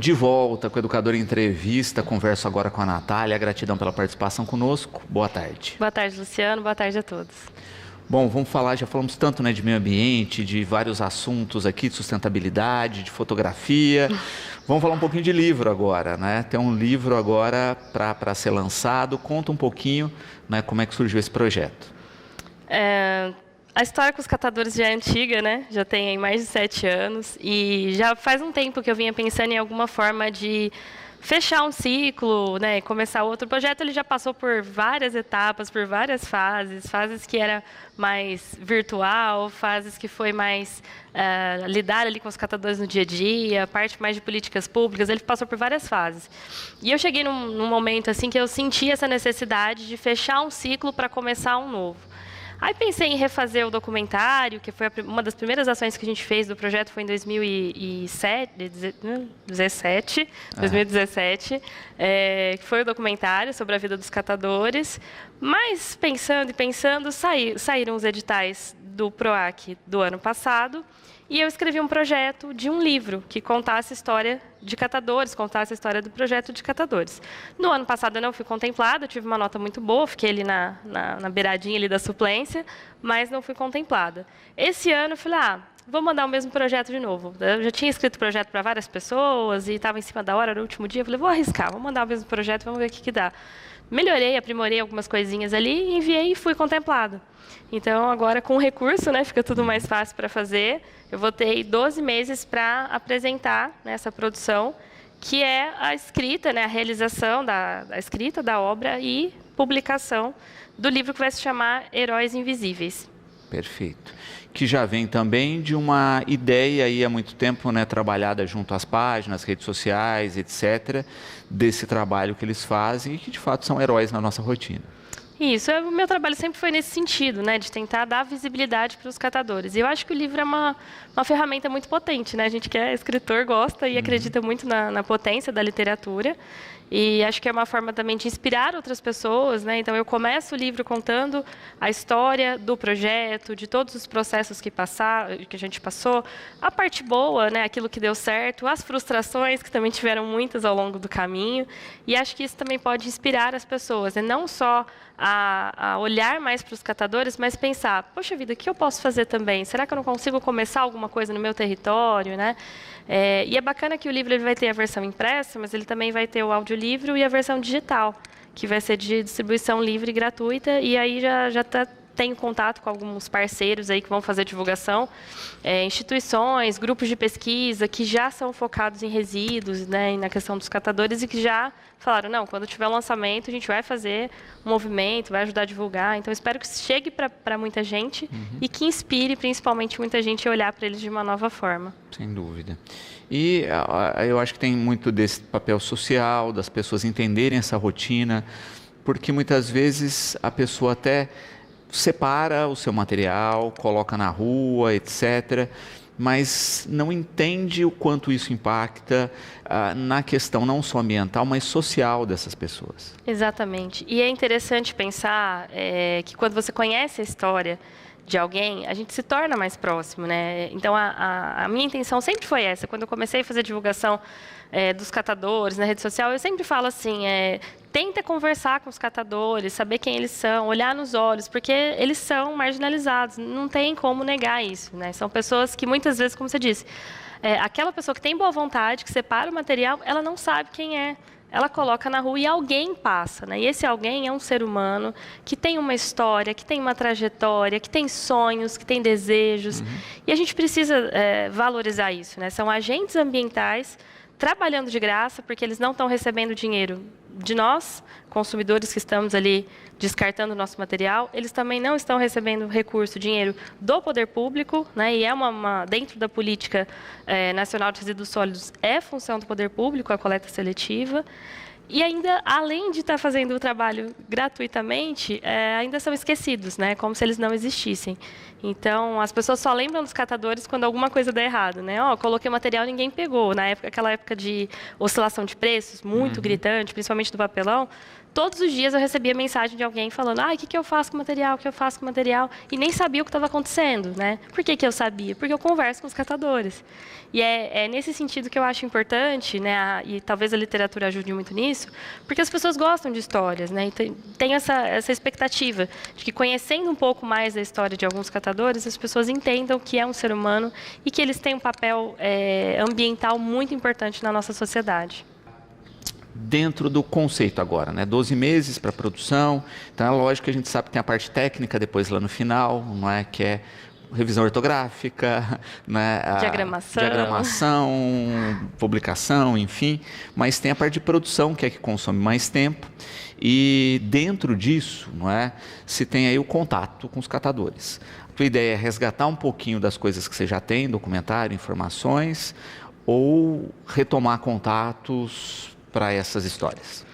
De volta com o Educador em Entrevista, converso agora com a Natália. Gratidão pela participação conosco. Boa tarde. Boa tarde, Luciano. Boa tarde a todos. Bom, vamos falar, já falamos tanto, né, de meio ambiente, de vários assuntos aqui, de sustentabilidade, de fotografia. Vamos falar um pouquinho de livro agora, né? Tem um livro agora para ser lançado. Conta um pouquinho, né, como é que surgiu esse projeto. A história com os catadores já é antiga, né? Já tem aí mais de 7 anos e já faz um tempo que eu vinha pensando em alguma forma de fechar um ciclo, né, e começar outro. O projeto ele já passou por várias etapas, por várias fases que era mais virtual, fases que foi mais lidar ali com os catadores no dia a dia, parte mais de políticas públicas. Ele passou por várias fases. E eu cheguei num momento assim que eu senti essa necessidade de fechar um ciclo para começar um novo. Aí pensei em refazer o documentário, que foi uma das primeiras ações que a gente fez do projeto, foi em 2017, que foi o documentário sobre a vida dos catadores. Mas pensando e pensando, saíram os editais do PROAC do ano passado, e eu escrevi um projeto de um livro que contasse a história de catadores, contasse a história do projeto de catadores. No ano passado eu não fui contemplada, tive uma nota muito boa, fiquei ali na beiradinha ali da suplência, mas não fui contemplada. Esse ano eu falei, vou mandar o mesmo projeto de novo. Eu já tinha escrito o projeto para várias pessoas e estava em cima da hora, no último dia, eu falei, vou arriscar, vou mandar o mesmo projeto, vamos ver o que dá. Melhorei, aprimorei algumas coisinhas ali, enviei e fui contemplada. Então, agora com o recurso, né, fica tudo mais fácil para fazer. Eu vou ter 12 meses para apresentar nessa produção, que é a escrita, né, a realização da escrita da obra e publicação do livro que vai se chamar Heróis Invisíveis. Perfeito. Que já vem também de uma ideia aí há muito tempo, né, trabalhada junto às páginas, redes sociais, etc., desse trabalho que eles fazem e que de fato são heróis na nossa rotina. Isso, o meu trabalho sempre foi nesse sentido, né, de tentar dar visibilidade para os catadores. E eu acho que o livro é uma ferramenta muito potente, né? A gente que é escritor gosta e acredita muito na potência da literatura. E acho que é uma forma também de inspirar outras pessoas, né? Então, eu começo o livro contando a história do projeto, de todos os processos que a gente passou, a parte boa, né? Aquilo que deu certo, as frustrações, que também tiveram muitas ao longo do caminho. E acho que isso também pode inspirar as pessoas, né? Não só a olhar mais para os catadores, mas pensar, poxa vida, o que eu posso fazer também? Será que eu não consigo começar alguma coisa no meu território, né? E é bacana que o livro ele vai ter a versão impressa, mas ele também vai ter o audiolivro e a versão digital, que vai ser de distribuição livre e gratuita, e aí já tenho contato com alguns parceiros aí que vão fazer divulgação, instituições, grupos de pesquisa que já são focados em resíduos, né, e na questão dos catadores e que já falaram, não, quando tiver o lançamento a gente vai fazer um movimento, vai ajudar a divulgar. Então, espero que chegue para muita gente e que inspire principalmente muita gente a olhar para eles de uma nova forma. Sem dúvida. E eu acho que tem muito desse papel social, das pessoas entenderem essa rotina, porque muitas vezes a pessoa até separa o seu material, coloca na rua, etc., mas não entende o quanto isso impacta na questão não só ambiental, mas social dessas pessoas. Exatamente. E é interessante pensar que quando você conhece a história de alguém, a gente se torna mais próximo, né? Então, a minha intenção sempre foi essa. Quando eu comecei a fazer divulgação dos catadores na rede social, eu sempre falo assim, tenta conversar com os catadores, saber quem eles são, olhar nos olhos, porque eles são marginalizados, não tem como negar isso, né? São pessoas que muitas vezes, como você disse, aquela pessoa que tem boa vontade, que separa o material, ela não sabe quem é. Ela coloca na rua e alguém passa, né? E esse alguém é um ser humano que tem uma história, que tem uma trajetória, que tem sonhos, que tem desejos. E a gente precisa valorizar isso, né? São agentes ambientais trabalhando de graça, porque eles não estão recebendo dinheiro de nós, consumidores que estamos ali descartando o nosso material, eles também não estão recebendo recurso, dinheiro do poder público, né? E dentro da política nacional de resíduos sólidos, é função do poder público a coleta seletiva. E ainda, além de estar fazendo o trabalho gratuitamente, ainda são esquecidos, né? Como se eles não existissem. Então, as pessoas só lembram dos catadores quando alguma coisa dá errado, né? Coloquei material e ninguém pegou. Aquela época de oscilação de preços, muito gritante, principalmente do papelão, todos os dias eu recebia mensagem de alguém falando, o que eu faço com o material, o que eu faço com o material, e nem sabia o que estava acontecendo, né? Por que eu sabia? Porque eu converso com os catadores. E é nesse sentido que eu acho importante, né, e talvez a literatura ajude muito nisso, porque as pessoas gostam de histórias, né, e tem essa expectativa de que, conhecendo um pouco mais da história de alguns catadores, as pessoas entendam que é um ser humano e que eles têm um papel ambiental muito importante na nossa sociedade. Dentro do conceito agora, né? 12 meses para produção, então é lógico que a gente sabe que tem a parte técnica depois lá no final, não é? Que é revisão ortográfica, né? Diagramação, publicação, enfim, mas tem a parte de produção que é que consome mais tempo e dentro disso, não é? Se tem aí o contato com os catadores. A tua ideia é resgatar um pouquinho das coisas que você já tem, documentário, informações, ou retomar contatos para essas histórias?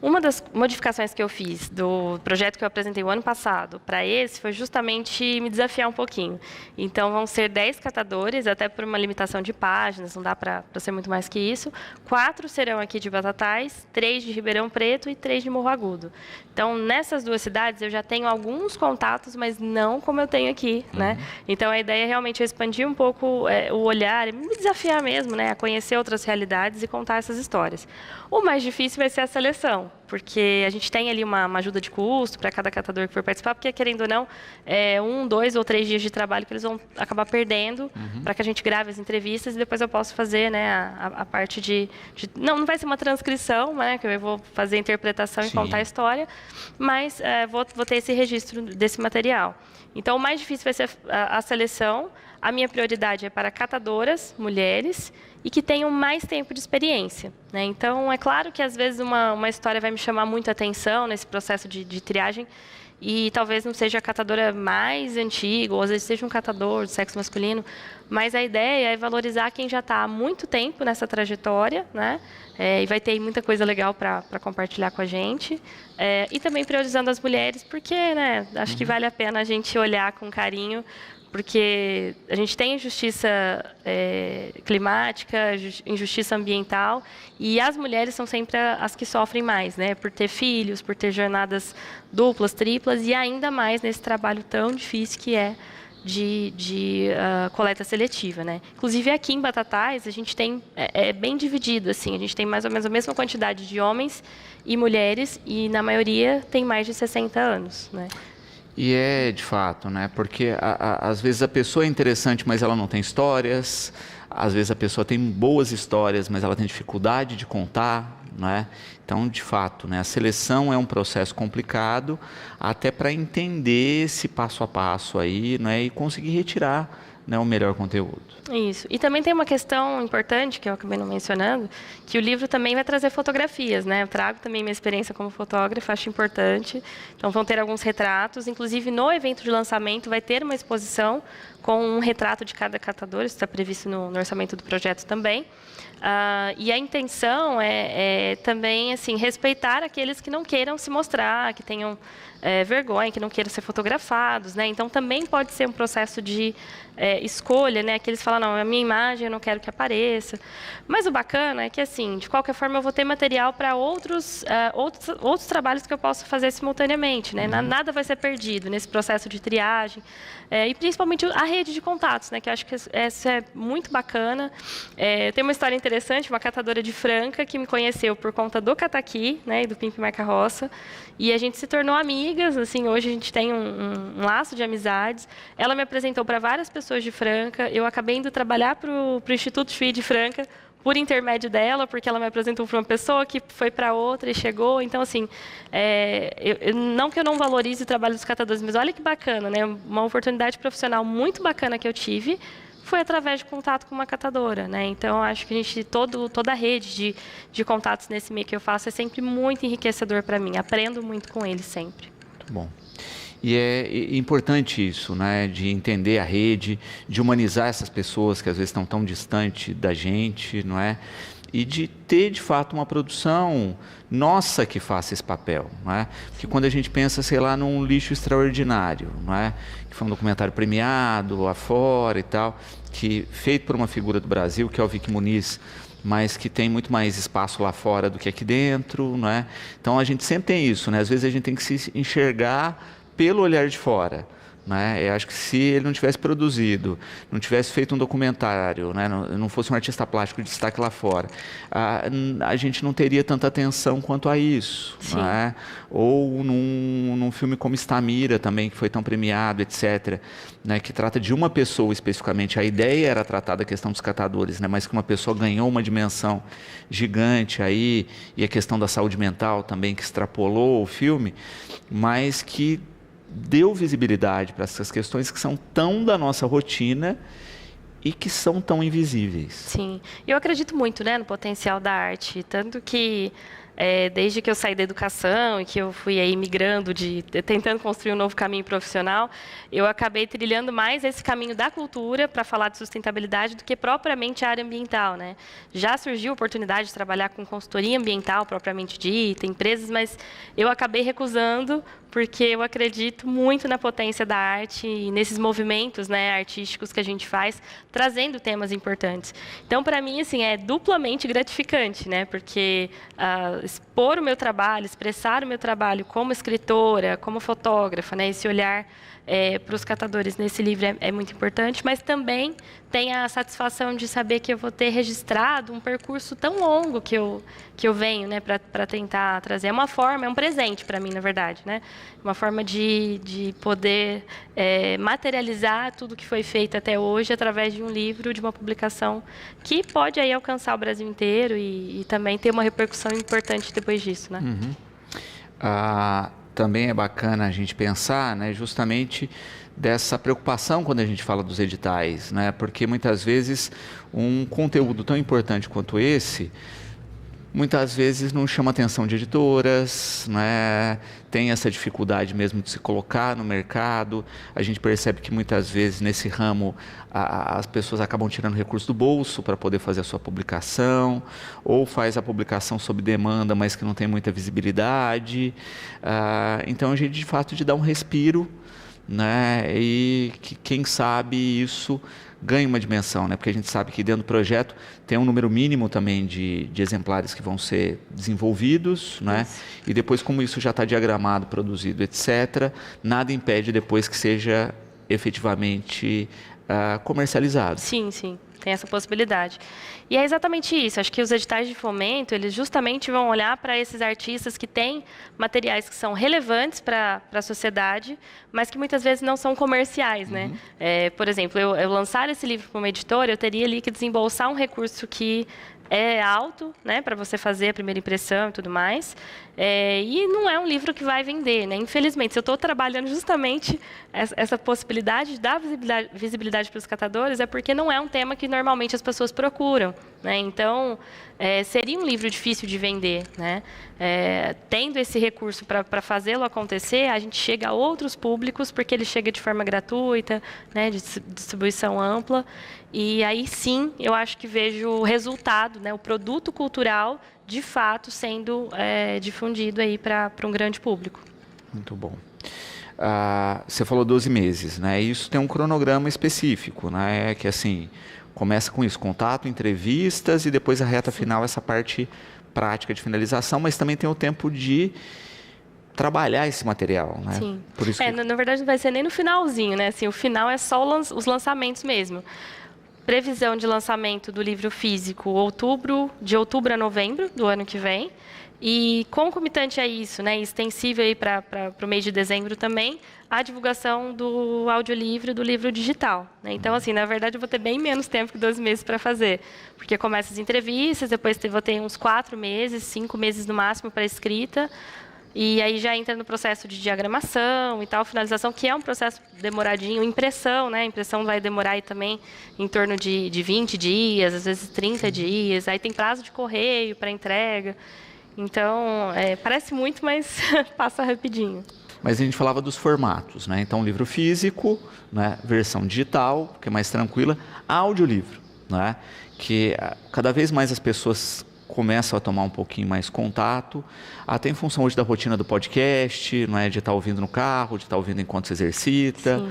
Uma das modificações que eu fiz do projeto que eu apresentei o ano passado para esse foi justamente me desafiar um pouquinho. Então, vão ser 10 catadores, até por uma limitação de páginas, não dá para ser muito mais que isso. 4 serão aqui de Batatais, 3 de Ribeirão Preto e 3 de Morro Agudo. Então, nessas 2 cidades, eu já tenho alguns contatos, mas não como eu tenho aqui, né? Então, a ideia é realmente expandir um pouco o olhar, me desafiar mesmo, né, a conhecer outras realidades e contar essas histórias. O mais difícil vai ser a seleção, porque a gente tem ali uma ajuda de custo para cada catador que for participar, porque, querendo ou não, 1, 2 ou 3 dias de trabalho que eles vão acabar perdendo para que a gente grave as entrevistas e depois eu posso fazer, né, a parte de... Não vai ser uma transcrição, né, que eu vou fazer a interpretação e contar a história, mas vou ter esse registro desse material. Então, o mais difícil vai ser a seleção. A minha prioridade é para catadoras, mulheres, e que tenham mais tempo de experiência, né? Então, é claro que, às vezes, uma história vai me chamar muito a atenção nesse processo de triagem, e talvez não seja a catadora mais antiga, ou às vezes seja um catador de sexo masculino, mas a ideia é valorizar quem já está há muito tempo nessa trajetória, né? E vai ter muita coisa legal para compartilhar com a gente. E também priorizando as mulheres, porque, né, acho que vale a pena a gente olhar com carinho, porque a gente tem injustiça climática, injustiça ambiental, e as mulheres são sempre as que sofrem mais, né? Por ter filhos, por ter jornadas duplas, triplas, e ainda mais nesse trabalho tão difícil que é de coleta seletiva, né? Inclusive, aqui em Batatais, a gente tem, bem dividido, assim, a gente tem mais ou menos a mesma quantidade de homens e mulheres, e na maioria tem mais de 60 anos, né? E de fato, né? Porque às vezes a pessoa é interessante, mas ela não tem histórias. Às vezes a pessoa tem boas histórias, mas ela tem dificuldade de contar, né? Então, de fato, né, a seleção é um processo complicado, até para entender esse passo a passo aí, né, e conseguir retirar, né, o melhor conteúdo. Isso. E também tem uma questão importante, que eu acabei não mencionando, que o livro também vai trazer fotografias, né? Eu trago também minha experiência como fotógrafa, acho importante. Então, vão ter alguns retratos. Inclusive, no evento de lançamento, vai ter uma exposição com um retrato de cada catador. Isso está previsto no orçamento do projeto também. E a intenção é também, assim, respeitar aqueles que não queiram se mostrar, que tenham vergonha, que não queiram ser fotografados, né? Então, também pode ser um processo de escolha, né? Aqueles falam, não, a minha imagem eu não quero que apareça. Mas o bacana é que, assim, de qualquer forma, eu vou ter material para outros trabalhos que eu posso fazer simultaneamente, né? Nada vai ser perdido nesse processo de triagem. E, principalmente, a rede de contatos, né? Que eu acho que essa é muito bacana. Tem uma história interessante, uma catadora de Franca que me conheceu por conta do Cataqui, né? E do Pimp Marca Roça. E a gente se tornou amigas, assim, hoje a gente tem um laço de amizades. Ela me apresentou para várias pessoas de Franca, eu acabei indo trabalhar para o Instituto Chuí de Franca, por intermédio dela, porque ela me apresentou para uma pessoa que foi para outra e chegou. Então, assim, não que eu não valorize o trabalho dos catadores, mas olha que bacana, né? Uma oportunidade profissional muito bacana que eu tive foi através de contato com uma catadora, né? Então, acho que a gente, toda a rede de contatos nesse meio que eu faço é sempre muito enriquecedor para mim. Aprendo muito com eles sempre. Muito bom. E é importante isso, né? De entender a rede, de humanizar essas pessoas que às vezes estão tão distantes da gente, não é? e de ter, de fato, uma produção nossa que faça esse papel, não é? Porque quando a gente pensa, sei lá, num Lixo Extraordinário, não é? Que foi um documentário premiado lá fora e tal, que feito por uma figura do Brasil, que é o Vic Muniz, mas que tem muito mais espaço lá fora do que aqui dentro, não é? Então a gente sempre tem isso, né? Às vezes a gente tem que se enxergar pelo olhar de fora. Né? Eu acho que se ele não tivesse produzido, não tivesse feito um documentário, né? Não fosse um artista plástico de destaque lá fora, a gente não teria tanta atenção quanto a isso. Né? Ou num filme como Estamira também, que foi tão premiado, etc., né? Que trata de uma pessoa especificamente. A ideia era tratar da questão dos catadores, né? Mas que uma pessoa ganhou uma dimensão gigante aí, e a questão da saúde mental também, que extrapolou o filme, mas que deu visibilidade para essas questões que são tão da nossa rotina e que são tão invisíveis. Sim, eu acredito muito, né, no potencial da arte, tanto que desde que eu saí da educação e que eu fui aí migrando, tentando construir um novo caminho profissional, eu acabei trilhando mais esse caminho da cultura para falar de sustentabilidade do que propriamente a área ambiental, né? Já surgiu a oportunidade de trabalhar com consultoria ambiental propriamente dita, empresas, mas eu acabei recusando porque eu acredito muito na potência da arte e nesses movimentos, né, artísticos que a gente faz, trazendo temas importantes. Então, para mim, assim, é duplamente gratificante, né, porque expor o meu trabalho, expressar o meu trabalho como escritora, como fotógrafa, né, esse olhar para os catadores nesse livro é muito importante, mas também tem a satisfação de saber que eu vou ter registrado um percurso tão longo que eu venho, né, para tentar trazer. É uma forma, é um presente para mim, na verdade, né? Uma forma de poder materializar tudo que foi feito até hoje através de um livro, de uma publicação que pode aí alcançar o Brasil inteiro e também ter uma repercussão importante depois disso, né? Também é bacana a gente pensar, né, justamente dessa preocupação quando a gente fala dos editais, né, porque muitas vezes um conteúdo tão importante quanto esse, muitas vezes não chama atenção de editoras, né, tem essa dificuldade mesmo de se colocar no mercado. A gente percebe que muitas vezes nesse ramo as pessoas acabam tirando recurso do bolso para poder fazer a sua publicação, ou faz a publicação sob demanda, mas que não tem muita visibilidade. Então a gente de fato de dar um respiro, né, e que quem sabe isso ganha uma dimensão, né? Porque a gente sabe que dentro do projeto tem um número mínimo também de exemplares que vão ser desenvolvidos, né? E depois, como isso já está diagramado, produzido, etc., nada impede depois que seja efetivamente comercializado. Sim, sim. Tem essa possibilidade. E é exatamente isso. Acho que os editais de fomento, eles justamente vão olhar para esses artistas que têm materiais que são relevantes para a sociedade, mas que muitas vezes não são comerciais, né? Por exemplo, eu lançar esse livro para uma editora, eu teria ali que desembolsar um recurso que é alto, né, para você fazer a primeira impressão e tudo mais. E não é um livro que vai vender, né? Infelizmente, se eu estou trabalhando justamente essa possibilidade de dar visibilidade para os catadores, é porque não é um tema que normalmente as pessoas procuram, né? Então, seria um livro difícil de vender, né? Tendo esse recurso para fazê-lo acontecer, a gente chega a outros públicos, porque ele chega de forma gratuita, né, de distribuição ampla. E aí sim, eu acho que vejo o resultado, né, o produto cultural, de fato, sendo difundido aí para um grande público. Muito bom. Você falou 12 meses, né? Isso tem um cronograma específico, né? Que assim, começa com isso, contato, entrevistas e depois a reta final, essa parte prática de finalização, mas também tem o tempo de trabalhar esse material, né? Sim. Por isso na verdade, não vai ser nem no finalzinho, né? Assim, o final é só os lançamentos mesmo. Previsão de lançamento do livro físico de outubro a novembro do ano que vem. E concomitante a isso, né, extensível aí para o mês de dezembro também, a divulgação do audiolivro do livro digital, né? Então, assim, na verdade, eu vou ter bem menos tempo que 12 meses para fazer, porque começa as entrevistas, depois vou ter uns 4 meses, 5 meses no máximo para escrita, e aí já entra no processo de diagramação e tal, finalização, que é um processo demoradinho, impressão, né? A impressão vai demorar aí também em torno de 20 dias, às vezes 30 dias, aí tem prazo de correio para entrega. Então, parece muito, mas passa rapidinho. Mas a gente falava dos formatos, né? Então, livro físico, né? Versão digital, que é mais tranquila, audiolivro. né? Que cada vez mais as pessoas começam a tomar um pouquinho mais contato, até em função hoje da rotina do podcast, não é? De estar ouvindo no carro, de estar ouvindo enquanto se exercita.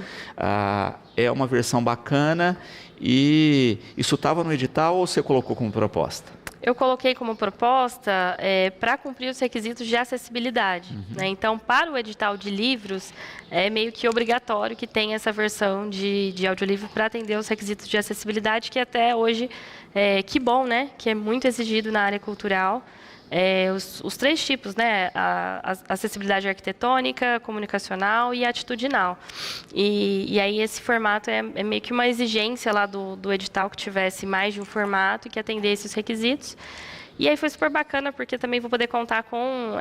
É uma versão bacana. E isso estava no edital ou você colocou como proposta? Eu coloquei como proposta para cumprir os requisitos de acessibilidade. Né? Então, para o edital de livros, é meio que obrigatório que tenha essa versão de audiolivro para atender os requisitos de acessibilidade, que até hoje, que bom, né? Que é muito exigido na área cultural. Os 3 tipos, né? A acessibilidade arquitetônica, comunicacional e atitudinal. E aí esse formato é meio que uma exigência lá do edital que tivesse mais de um formato e que atendesse os requisitos. E aí foi super bacana, porque também vou poder contar com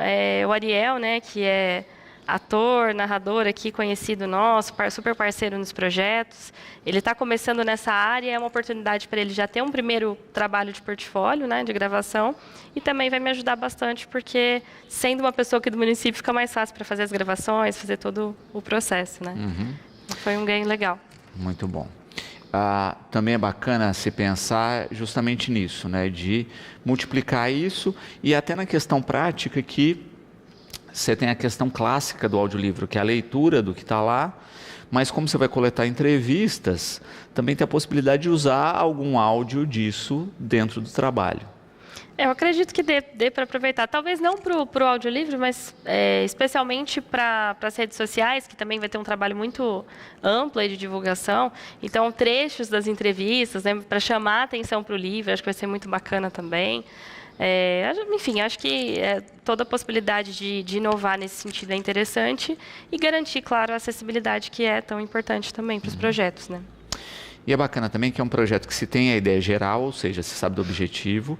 o Ariel, né? Que é ator, narrador aqui, conhecido nosso, super parceiro nos projetos. Ele está começando nessa área, é uma oportunidade para ele já ter um primeiro trabalho de portfólio, né, de gravação, e também vai me ajudar bastante, porque sendo uma pessoa aqui do município, fica mais fácil para fazer as gravações, fazer todo o processo, né? Foi um ganho legal. Muito bom. Também é bacana se pensar justamente nisso, né, de multiplicar isso, e até na questão prática que você tem a questão clássica do audiolivro, que é a leitura do que está lá, mas como você vai coletar entrevistas, também tem a possibilidade de usar algum áudio disso dentro do trabalho. Eu acredito que dê para aproveitar. Talvez não para o audiolivro, mas especialmente para as redes sociais, que também vai ter um trabalho muito amplo aí de divulgação. Então, trechos das entrevistas, né, para chamar a atenção para o livro, acho que vai ser muito bacana também. Enfim, acho que toda a possibilidade de inovar nesse sentido é interessante e garantir, claro, a acessibilidade, que é tão importante também para os projetos, né? E é bacana também que é um projeto que se tem a ideia geral, ou seja, se sabe do objetivo,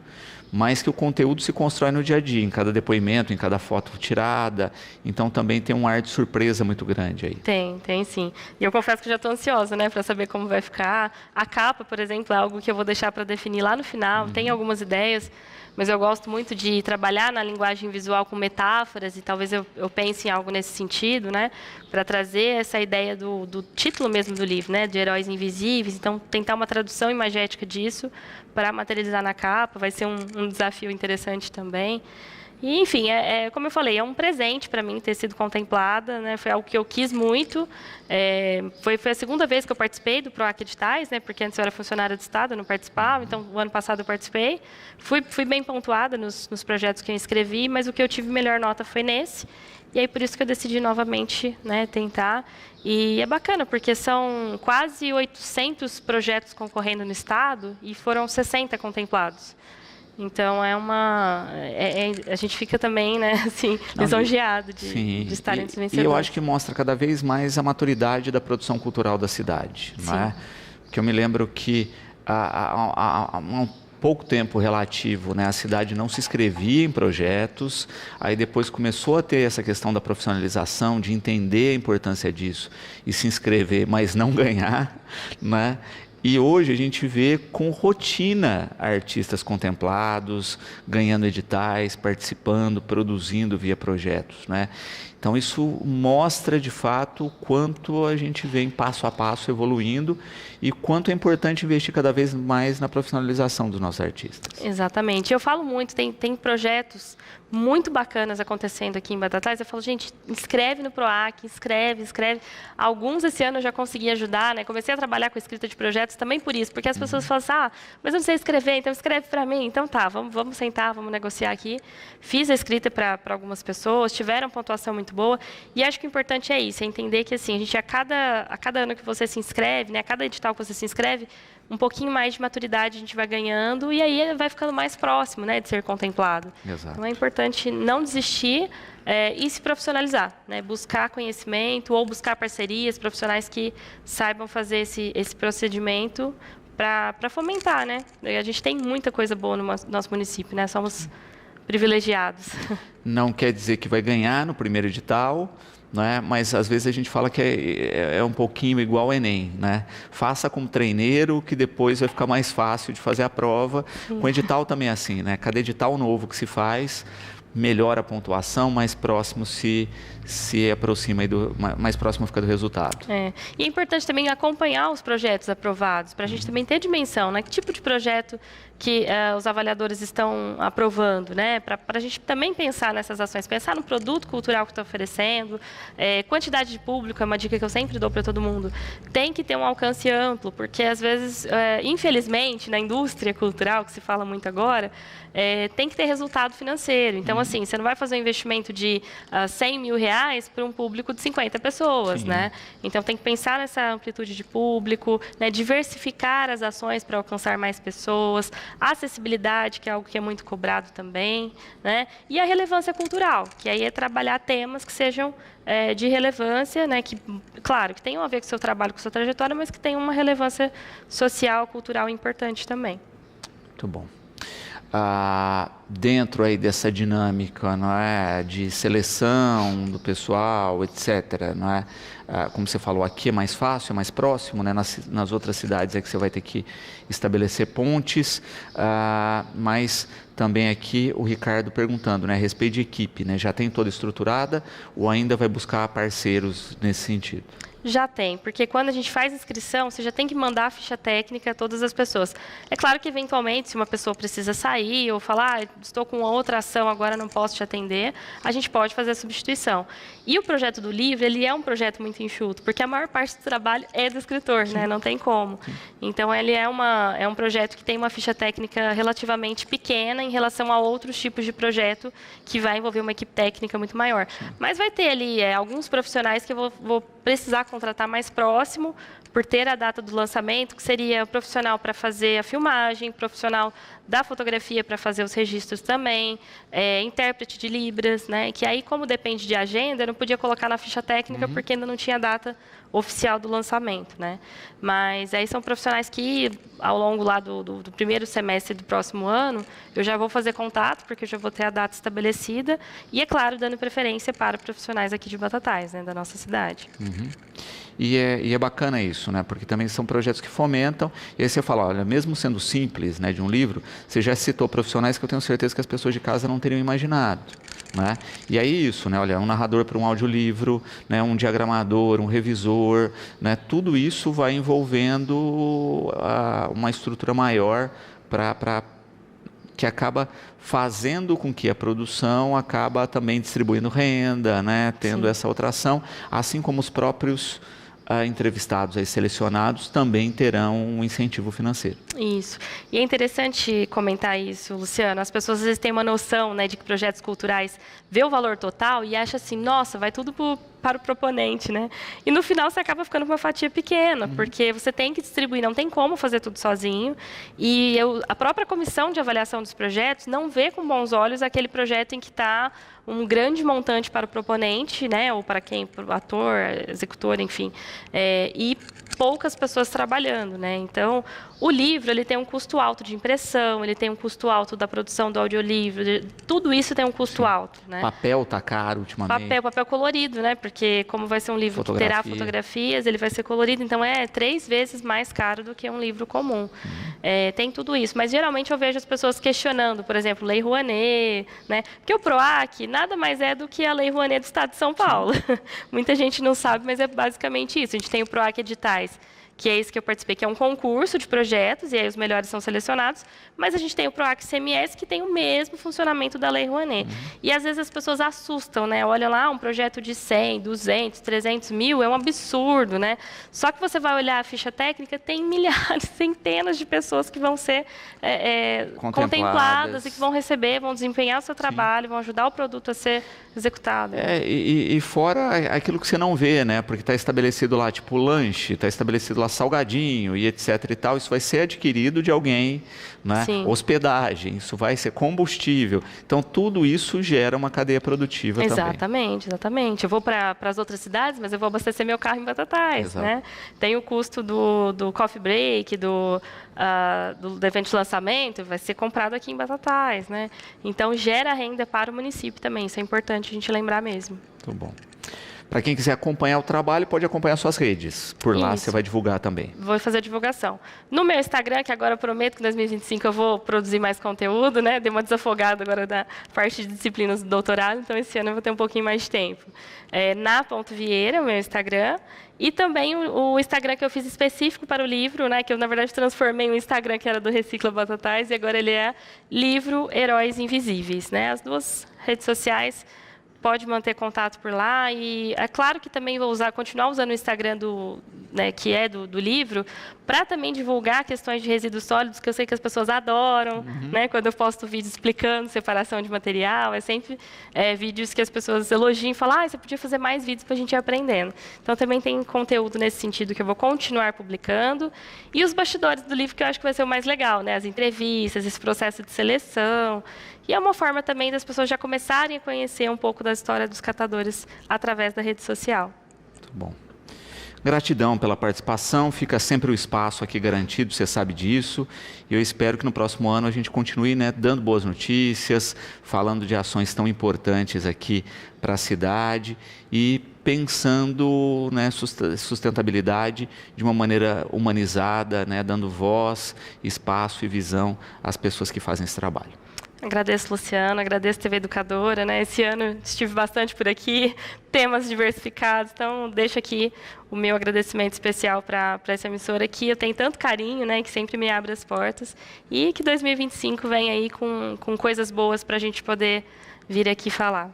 mas que o conteúdo se constrói no dia a dia, em cada depoimento, em cada foto tirada. Então também tem um ar de surpresa muito grande aí. Tem sim. E eu confesso que já estou ansiosa, né, para saber como vai ficar. A capa, por exemplo, é algo que eu vou deixar para definir lá no final. Tem algumas ideias, mas eu gosto muito de trabalhar na linguagem visual com metáforas, e talvez eu pense em algo nesse sentido, né, para trazer essa ideia do título mesmo do livro, né, de Heróis Invisíveis. Então, tentar uma tradução imagética disso para materializar na capa vai ser um desafio interessante também. E, enfim, como eu falei, é um presente para mim ter sido contemplada, né? Foi algo que eu quis muito. Foi a segunda vez que eu participei do PROAC Editais, né? Porque antes eu era funcionária do Estado, eu não participava, então o ano passado eu participei. Fui bem pontuada nos projetos que eu inscrevi, mas o que eu tive melhor nota foi nesse. E aí por isso que eu decidi novamente, né, tentar. E é bacana, porque são quase 800 projetos concorrendo no Estado e foram 60 contemplados. Então, a gente fica também, né, assim, lisonjeado de estar entre os vencedores. E eu acho que mostra cada vez mais a maturidade da produção cultural da cidade. Não é? Porque eu me lembro que há um pouco tempo relativo, né, a cidade não se inscrevia em projetos, aí depois começou a ter essa questão da profissionalização, de entender a importância disso e se inscrever, mas não ganhar, né? E hoje a gente vê com rotina artistas contemplados, ganhando editais, participando, produzindo via projetos, né? Então isso mostra de fato o quanto a gente vem passo a passo evoluindo e quanto é importante investir cada vez mais na profissionalização dos nossos artistas. Exatamente. Eu falo muito, tem projetos muito bacanas acontecendo aqui em Batatais. Eu falo, gente, inscreve no PROAC, inscreve. Alguns esse ano eu já consegui ajudar, né? Comecei a trabalhar com escrita de projetos também por isso, porque as pessoas falam assim, mas eu não sei escrever, então escreve para mim. Então tá, vamos sentar, vamos negociar aqui. Fiz a escrita para algumas pessoas, tiveram pontuação muito boa, e acho que o importante é isso, é entender que assim, a gente a cada ano que você se inscreve, né, a cada edital que você se inscreve, um pouquinho mais de maturidade a gente vai ganhando e aí vai ficando mais próximo, né, de ser contemplado. Exato. Então é importante não desistir e se profissionalizar, né, buscar conhecimento ou buscar parcerias, profissionais que saibam fazer esse procedimento para fomentar, né? A gente tem muita coisa boa no nosso município, né? Somos privilegiados. Não quer dizer que vai ganhar no primeiro edital, né? Mas às vezes a gente fala que é um pouquinho igual ao Enem, né? Faça como treineiro, que depois vai ficar mais fácil de fazer a prova. Sim. Com edital também é assim, né? Cada edital novo que se faz, melhora a pontuação, mais próximo se aproxima, mais próximo fica do resultado. E é importante também acompanhar os projetos aprovados, para a gente também ter dimensão, né? Que tipo de projeto que os avaliadores estão aprovando, né? Para a gente também pensar nessas ações, pensar no produto cultural que está oferecendo, quantidade de público, é uma dica que eu sempre dou para todo mundo, tem que ter um alcance amplo, porque às vezes, infelizmente, na indústria cultural, que se fala muito agora, tem que ter resultado financeiro. Então, assim, você não vai fazer um investimento de R$100 mil para um público de 50 pessoas, né? Então, tem que pensar nessa amplitude de público, né? Diversificar as ações para alcançar mais pessoas, a acessibilidade, que é algo que é muito cobrado também, né? E a relevância cultural, que aí é trabalhar temas que sejam de relevância, né? Que, claro, que tenham a ver com o seu trabalho, com a sua trajetória, mas que tenham uma relevância social, cultural importante também. Muito bom. Dentro aí dessa dinâmica, não é, de seleção do pessoal, etc., não é? Como você falou, aqui é mais fácil, é mais próximo, né? Nas outras cidades é que você vai ter que estabelecer pontes, mas também aqui o Ricardo perguntando, né, a respeito de equipe, né? Já tem toda estruturada ou ainda vai buscar parceiros nesse sentido? Já tem, porque quando a gente faz inscrição, você já tem que mandar a ficha técnica a todas as pessoas. É claro que, eventualmente, se uma pessoa precisa sair ou falar, estou com outra ação, agora não posso te atender, a gente pode fazer a substituição. E o projeto do livro, ele é um projeto muito enxuto, porque a maior parte do trabalho é do escritor, né? Não tem como. Então, ele é um projeto que tem uma ficha técnica relativamente pequena em relação a outros tipos de projeto que vai envolver uma equipe técnica muito maior. Mas vai ter ali alguns profissionais que eu vou precisar contratar mais próximo, por ter a data do lançamento, que seria profissional para fazer a filmagem, profissional da fotografia para fazer os registros também, intérprete de Libras, né? Que aí, como depende de agenda, eu não podia colocar na ficha técnica porque ainda não tinha data oficial do lançamento, né? Mas aí são profissionais que, ao longo lá do primeiro semestre do próximo ano, eu já vou fazer contato, porque eu já vou ter a data estabelecida, e, é claro, dando preferência para profissionais aqui de Batatais, né, da nossa cidade. E é bacana isso, né? Porque também são projetos que fomentam, e aí você fala, olha, mesmo sendo simples, né, de um livro, você já citou profissionais que eu tenho certeza que as pessoas de casa não teriam imaginado, né? E aí isso, né? Olha, um narrador para um audiolivro, né? Um diagramador, um revisor, né? Tudo isso vai envolvendo uma estrutura maior que acaba fazendo com que a produção acaba também distribuindo renda, né? Tendo essa outra ação, assim como os próprios entrevistados aí selecionados também terão um incentivo financeiro. Isso. E é interessante comentar isso, Luciano. As pessoas às vezes têm uma noção, né, de que projetos culturais vê o valor total e acha assim, nossa, vai tudo para o proponente, né? E no final você acaba ficando com uma fatia pequena, porque você tem que distribuir, não tem como fazer tudo sozinho. E a própria comissão de avaliação dos projetos não vê com bons olhos aquele projeto em que está um grande montante para o proponente, né, ou para quem, para o ator, executor, enfim, e poucas pessoas trabalhando, né? Então, o livro ele tem um custo alto de impressão, ele tem um custo alto da produção do audiolivro, tudo isso tem um custo alto, né? Papel tá caro ultimamente. Papel colorido, né? Porque como vai ser um livro que terá fotografias, ele vai ser colorido, então é 3 vezes mais caro do que um livro comum. Tem tudo isso, mas geralmente eu vejo as pessoas questionando, por exemplo, Lei Rouanet, né? Porque o PROAC nada mais é do que a Lei Rouanet do Estado de São Paulo. Muita gente não sabe, mas é basicamente isso. A gente tem o PROAC Editais, que é esse que eu participei, que é um concurso de projetos, e aí os melhores são selecionados, mas a gente tem o PROAC CMS, que tem o mesmo funcionamento da Lei Rouanet. E às vezes as pessoas assustam, né? Olham lá, um projeto de 100, 200, 300 mil, é um absurdo, né? Só que você vai olhar a ficha técnica, tem milhares, centenas de pessoas que vão ser contempladas e que vão receber, vão desempenhar o seu trabalho, vão ajudar o produto a ser executado. E fora aquilo que você não vê, né? Porque está estabelecido lá, tipo, lanche, está estabelecido lá salgadinho e etc e tal, isso vai ser adquirido de alguém, né? Hospedagem, isso vai ser combustível. Então, tudo isso gera uma cadeia produtiva também. Exatamente. Eu vou para as outras cidades, mas eu vou abastecer meu carro em Batatais, né? Tem o custo do coffee break, do evento de lançamento, vai ser comprado aqui em Batatais, né? Então, gera renda para o município também, isso é importante a gente lembrar mesmo. Muito bom. Para quem quiser acompanhar o trabalho, pode acompanhar suas redes. Por lá você vai divulgar também. Vou fazer a divulgação. No meu Instagram, que agora eu prometo que em 2025 eu vou produzir mais conteúdo, né? Dei uma desafogada agora da parte de disciplinas do doutorado, então esse ano eu vou ter um pouquinho mais de tempo. Na.Vieira, o meu Instagram. E também o Instagram que eu fiz específico para o livro, né? Que eu, na verdade, transformei o Instagram que era do Recicla Batatais e agora ele é Livro Heróis Invisíveis, né? As duas redes sociais. Pode manter contato por lá e é claro que também vou continuar usando o Instagram que é do livro, para também divulgar questões de resíduos sólidos, que eu sei que as pessoas adoram, né? Quando eu posto vídeo explicando separação de material, é sempre vídeos que as pessoas elogiam e falam, você podia fazer mais vídeos para a gente ir aprendendo. Então também tem conteúdo nesse sentido que eu vou continuar publicando. E os bastidores do livro, que eu acho que vai ser o mais legal, né? As entrevistas, esse processo de seleção. E é uma forma também das pessoas já começarem a conhecer um pouco da história dos catadores através da rede social. Muito bom. Gratidão pela participação, fica sempre o espaço aqui garantido, você sabe disso. E eu espero que no próximo ano a gente continue, né, dando boas notícias, falando de ações tão importantes aqui para a cidade e pensando, né, sustentabilidade de uma maneira humanizada, né, dando voz, espaço e visão às pessoas que fazem esse trabalho. Agradeço, Luciano, agradeço TV Educadora, né? Esse ano estive bastante por aqui, temas diversificados, então deixo aqui o meu agradecimento especial para essa emissora que eu tenho tanto carinho, né? Que sempre me abre as portas e que 2025 venha aí com coisas boas para a gente poder vir aqui falar.